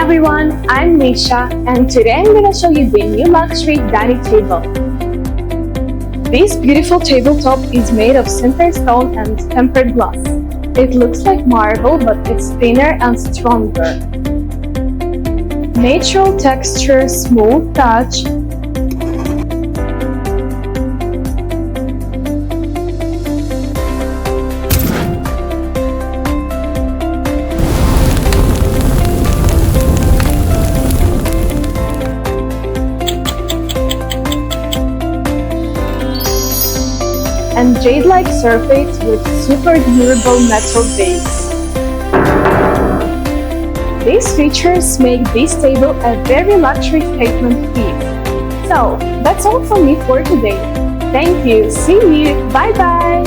everyone, I'm Nisha and today I'm going to show you the new luxury dining table. This beautiful tabletop is made of sintered stone and tempered glass. It looks like marble but it's thinner and stronger. Natural texture, smooth touch. And jade-like surface with super durable metal base. These features make this table a very luxury statement piece. So, that's all from me for today. Thank you, see you, bye bye!